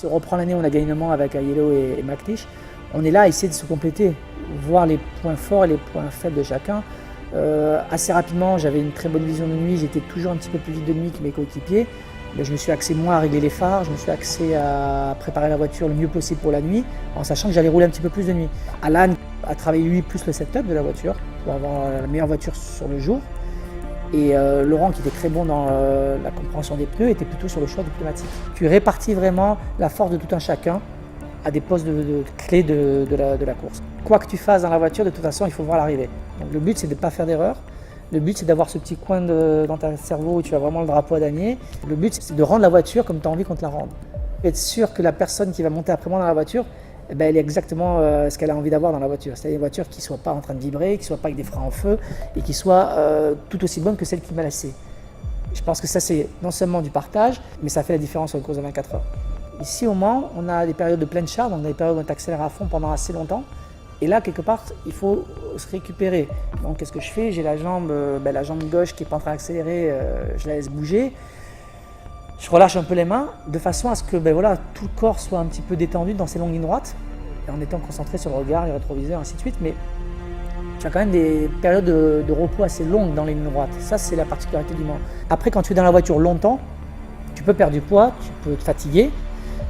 Si on reprend l'année où on a gagné Le Mans avec Aiello et McNish, on est là à essayer de se compléter, voir les points forts et les points faibles de chacun. Assez rapidement, j'avais une très bonne vision de nuit, j'étais toujours un petit peu plus vite de nuit que mes coéquipiers. Mais je me suis axé moi à régler les phares, je me suis axé à préparer la voiture le mieux possible pour la nuit, en sachant que j'allais rouler un petit peu plus de nuit. Alan a travaillé lui plus le setup de la voiture pour avoir la meilleure voiture sur le jour. Et Laurent, qui était très bon dans la compréhension des pneus, était plutôt sur le choix du pneumatique. Tu répartis vraiment la force de tout un chacun à des postes de clés de la course. Quoi que tu fasses dans la voiture, de toute façon, il faut voir l'arrivée. Donc le but, c'est de ne pas faire d'erreur. Le but, c'est d'avoir ce petit coin dans ton cerveau où tu as vraiment le drapeau à damier. Le but, c'est de rendre la voiture comme tu as envie qu'on te la rende. Être sûr que la personne qui va monter après moi dans la voiture, eh ben, elle est exactement ce qu'elle a envie d'avoir dans la voiture. C'est-à-dire une voiture qui ne soit pas en train de vibrer, qui ne soit pas avec des freins en feu et qui soit tout aussi bonne que celle qui m'a laissé. Je pense que ça, c'est non seulement du partage, mais ça fait la différence sur une course de 24 heures. Ici, au Mans, on a des périodes de pleine charge, donc des périodes où on accélère à fond pendant assez longtemps. Et là, quelque part, il faut se récupérer. Donc, qu'est-ce que je fais? J'ai la jambe gauche qui n'est pas en train d'accélérer, je la laisse bouger. Je relâche un peu les mains de façon à ce que tout le corps soit un petit peu détendu dans ces longues lignes droites, et en étant concentré sur le regard, les rétroviseurs, ainsi de suite. Mais tu as quand même des périodes de repos assez longues dans les lignes droites. Ça, c'est la particularité du Mans. Après, quand tu es dans la voiture longtemps, tu peux perdre du poids, tu peux te fatiguer.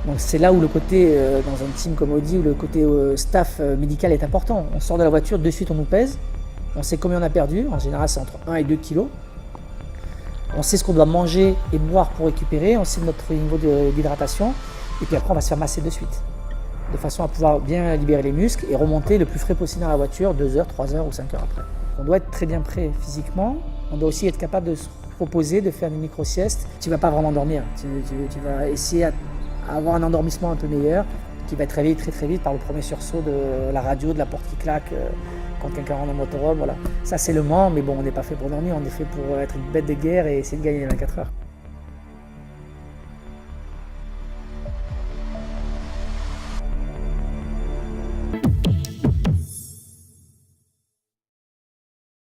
Donc c'est là où le côté, dans un team comme Audi, où le côté staff médical est important. On sort de la voiture, de suite on nous pèse, on sait combien on a perdu, en général c'est entre 1 et 2 kilos. On sait ce qu'on doit manger et boire pour récupérer, on sait notre niveau d'hydratation, et puis après on va se faire masser de suite, de façon à pouvoir bien libérer les muscles et remonter le plus frais possible dans la voiture 2 heures, 3 heures ou 5 heures après. On doit être très bien prêt physiquement, on doit aussi être capable de se reposer, de faire des micro-siestes. Tu ne vas pas vraiment dormir, tu vas essayer à avoir un endormissement un peu meilleur, qui va être réveillé très très vite par le premier sursaut de la radio, de la porte qui claque quand quelqu'un rentre en motorhome. Voilà. Ça c'est Le Mans, mais bon, on n'est pas fait pour dormir, on est fait pour être une bête de guerre et essayer de gagner les 24 heures.